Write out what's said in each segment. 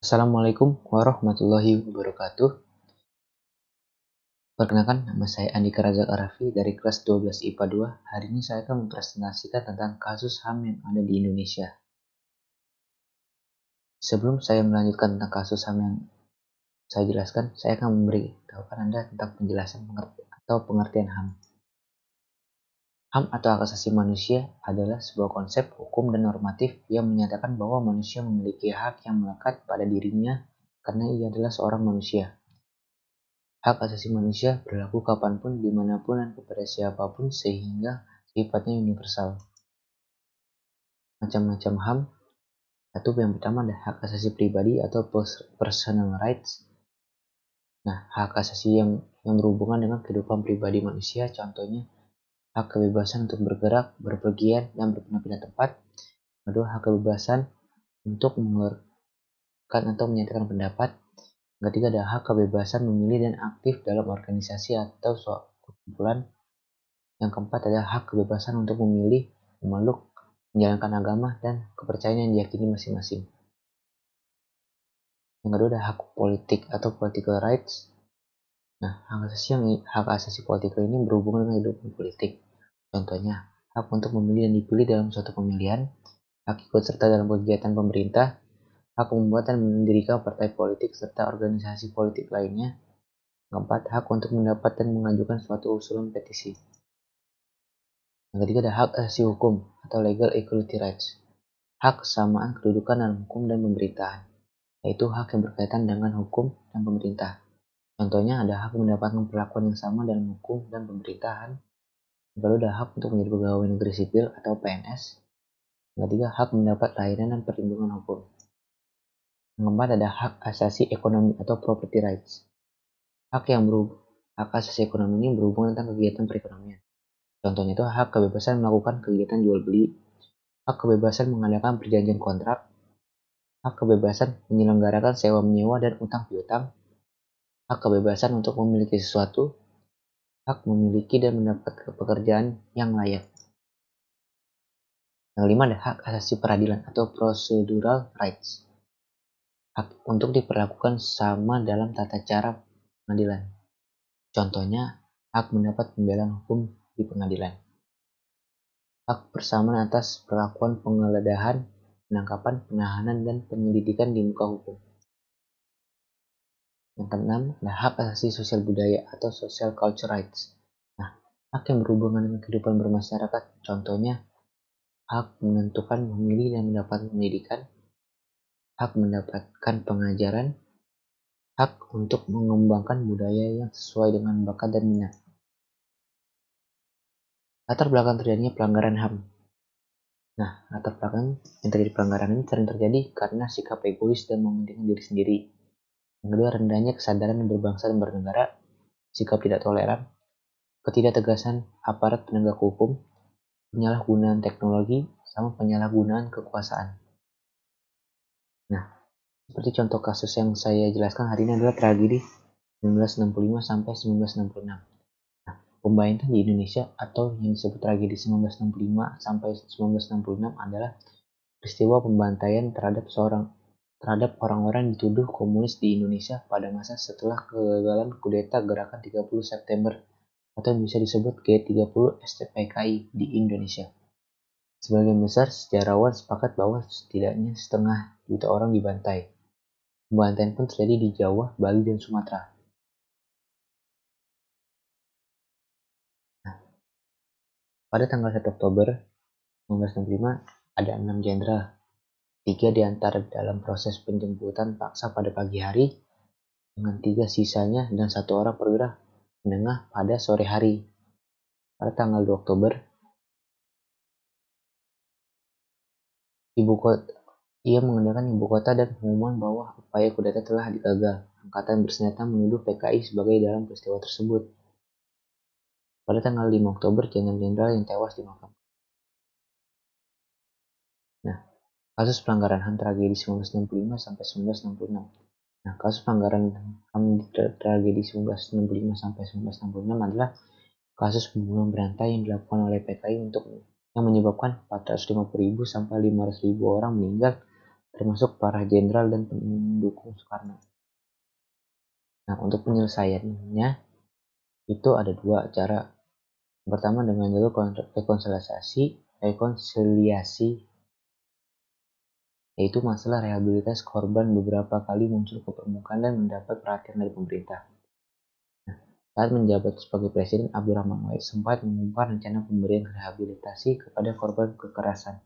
Assalamualaikum warahmatullahi wabarakatuh. Perkenalkan, nama saya Andika Razak Arafi dari kelas 12 IPA 2. Hari ini saya akan mempresentasikan tentang kasus HAM yang ada di Indonesia. Sebelum saya melanjutkan tentang kasus HAM yang saya jelaskan, saya akan memberitahukan Anda tentang penjelasan atau pengertian HAM. HAM atau hak asasi manusia adalah sebuah konsep hukum dan normatif yang menyatakan bahwa manusia memiliki hak yang melekat pada dirinya karena ia adalah seorang manusia. Hak asasi manusia berlaku kapanpun, dimanapun, dan kepada siapapun sehingga sifatnya universal. Macam-macam HAM. Satu, yang pertama ada hak asasi pribadi atau personal rights. Nah, hak asasi yang berhubungan dengan kehidupan pribadi manusia, contohnya hak kebebasan untuk bergerak, berpergian, dan berpindah-pindah tempat. Kedua, hak kebebasan untuk mengeluarkan atau menyatakan pendapat. Ketiga, ada hak kebebasan memilih dan aktif dalam organisasi atau suatu kumpulan. Yang keempat adalah hak kebebasan untuk memilih, memeluk, menjalankan agama, dan kepercayaan yang diyakini masing-masing. Yang kedua ada hak politik atau political rights. Nah, hak asasi politik ini berhubungan dengan kehidupan politik. Contohnya, hak untuk memilih dan dipilih dalam suatu pemilihan, hak ikut serta dalam kegiatan pemerintah, hak membuat dan mendirikan partai politik serta organisasi politik lainnya. Keempat, hak untuk mendapat dan mengajukan suatu usulan petisi. Yang ketiga ada hak asasi hukum atau legal equality rights. Hak kesamaan kedudukan dalam hukum dan pemerintahan, yaitu hak yang berkaitan dengan hukum dan pemerintah. Contohnya ada hak mendapatkan perlakuan yang sama dalam hukum dan pemerintahan. Yang kedua ada hak untuk menjadi pegawai negeri sipil atau PNS. Yang ketiga hak mendapat layanan dan perlindungan hukum. Yang keempat ada hak asasi ekonomi atau property rights. Hak asasi ekonomi ini berhubungan tentang kegiatan perekonomian. Contohnya itu hak kebebasan melakukan kegiatan jual beli, hak kebebasan mengadakan perjanjian kontrak, hak kebebasan menyelenggarakan sewa menyewa dan utang piutang, hak kebebasan untuk memiliki sesuatu, hak memiliki dan mendapat pekerjaan yang layak. Yang kelima ada hak asasi peradilan atau procedural rights. Hak untuk diperlakukan sama dalam tata cara pengadilan. Contohnya, hak mendapat pembelaan hukum di pengadilan. Hak persamaan atas perlakuan penggeledahan, penangkapan, penahanan, dan penyelidikan di muka hukum. Yang keenam, ada hak asasi sosial budaya atau social culture rights. Nah, hak yang berhubungan dengan kehidupan bermasyarakat, contohnya hak menentukan, memilih, dan mendapatkan pendidikan, hak mendapatkan pengajaran, hak untuk mengembangkan budaya yang sesuai dengan bakat dan minat. Latar belakang terjadinya pelanggaran HAM. Nah, latar belakang yang terjadi pelanggaran ini sering terjadi karena sikap egois dan mementingkan diri sendiri. Yang kedua, rendahnya kesadaran berbangsa dan bernegara, sikap tidak toleran, ketidaktegasan aparat penegak hukum, penyalahgunaan teknologi, sama penyalahgunaan kekuasaan. Nah, seperti contoh kasus yang saya jelaskan hari ini adalah tragedi 1965 sampai 1966. Nah, pembayangkan di Indonesia atau yang disebut tragedi 1965 sampai 1966 adalah peristiwa pembantaian terhadap orang-orang yang dituduh komunis di Indonesia pada masa setelah kegagalan kudeta gerakan 30 September atau yang bisa disebut G30 STPKI di Indonesia. Sebagian besar sejarawan sepakat bahwa setidaknya 1,5 juta orang dibantai. Pembantaian pun terjadi di Jawa, Bali, dan Sumatera. Nah, pada tanggal 1 Oktober 1965 ada 6 jenderal. 3 diantara dalam proses penjemputan paksa pada pagi hari, dengan 3 sisanya dan 1 orang perwira menengah pada sore hari. Pada tanggal 2 Oktober, ia mengendalikan ibu kota dan pengumuman bahwa upaya kudeta telah digagal. Angkatan bersenjata menuduh PKI sebagai dalam peristiwa tersebut. Pada tanggal 5 Oktober, jenderal-jenderal yang tewas dimakamkan. Nah, kasus pelanggaran HAM tragedi 1965 sampai 1966. Nah, kasus pelanggaran HAM tragedi 1965 sampai 1966 adalah kasus pembunuhan berantai yang dilakukan oleh PKI yang menyebabkan 450.000 sampai 500.000 orang meninggal, termasuk para jenderal dan pendukung Soekarno. Nah, untuk penyelesaiannya itu ada dua cara. Yang pertama dengan jalur rekonsiliasi, yaitu masalah rehabilitas korban beberapa kali muncul ke permukaan dan mendapat perhatian dari pemerintah. Saat menjabat sebagai presiden, Abdurrahman Wahid sempat mengumumkan rencana pemberian rehabilitasi kepada korban kekerasan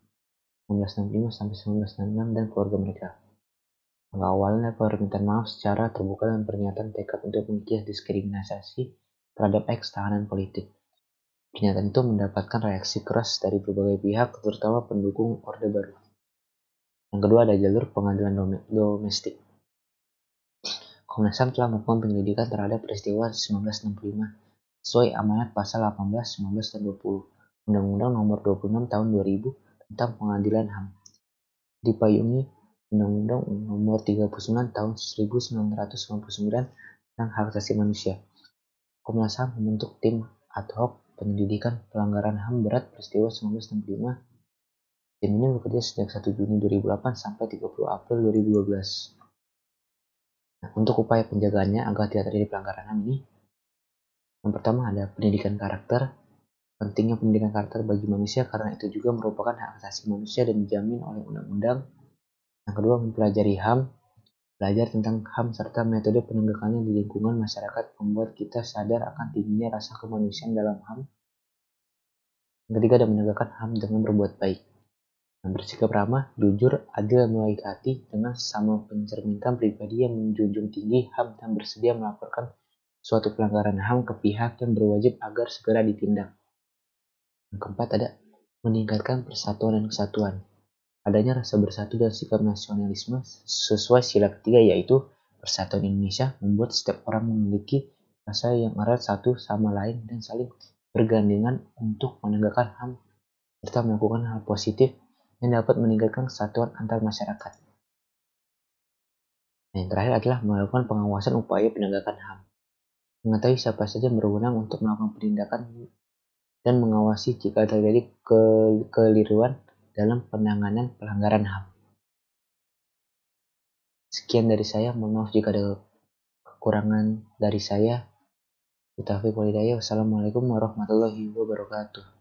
1965 sampai 1966 dan keluarga mereka. Awalnya permintaan maaf secara terbuka dan pernyataan tekad untuk mengikis diskriminasi terhadap ex-tahanan politik. Pernyataan itu mendapatkan reaksi keras dari berbagai pihak, terutama pendukung Orde Baru. Yang kedua ada jalur pengadilan domestik. Komnas HAM telah melakukan penyelidikan terhadap peristiwa 1965 sesuai amanat pasal 18, 19, dan 20 Undang-Undang Nomor 26 Tahun 2000 tentang Pengadilan HAM, dipayungi Undang-Undang Nomor 39 Tahun 1999 tentang Hak Asasi Manusia. Komnas HAM membentuk tim ad hoc penyelidikan pelanggaran HAM berat peristiwa 1965. Tim ini bekerja sejak 1 Juni 2008 sampai 30 April 2012. Nah, untuk upaya penjagaannya agar tidak terjadi pelanggaran HAM ini, yang pertama ada pendidikan karakter. Pentingnya pendidikan karakter bagi manusia karena itu juga merupakan hak asasi manusia dan dijamin oleh undang-undang. Yang kedua, mempelajari HAM. Belajar tentang HAM serta metode penegakannya di lingkungan masyarakat membuat kita sadar akan tingginya rasa kemanusiaan dalam HAM. Yang ketiga, ada menegakkan HAM dengan berbuat baik. Bersikap ramah, jujur, adil, dan baik hati dengan sesama pencerminkan pribadi yang menjunjung tinggi HAM dan bersedia melaporkan suatu pelanggaran HAM ke pihak yang berwajib agar segera ditindak. Yang keempat ada meningkatkan persatuan dan kesatuan. Adanya rasa bersatu dan sikap nasionalisme sesuai sila ketiga, yaitu persatuan Indonesia membuat setiap orang memiliki rasa yang erat satu sama lain dan saling bergandengan untuk menegakkan HAM serta melakukan hal positif yang dapat meningkatkan kesatuan antar masyarakat. Nah, yang terakhir adalah melakukan pengawasan upaya penegakan HAM. Mengetahui siapa saja yang berwenang untuk melakukan penindakan dan mengawasi jika terjadi kekeliruan dalam penanganan pelanggaran HAM. Sekian dari saya, mohon maaf jika ada kekurangan dari saya. Wassalamualaikum warahmatullahi wabarakatuh.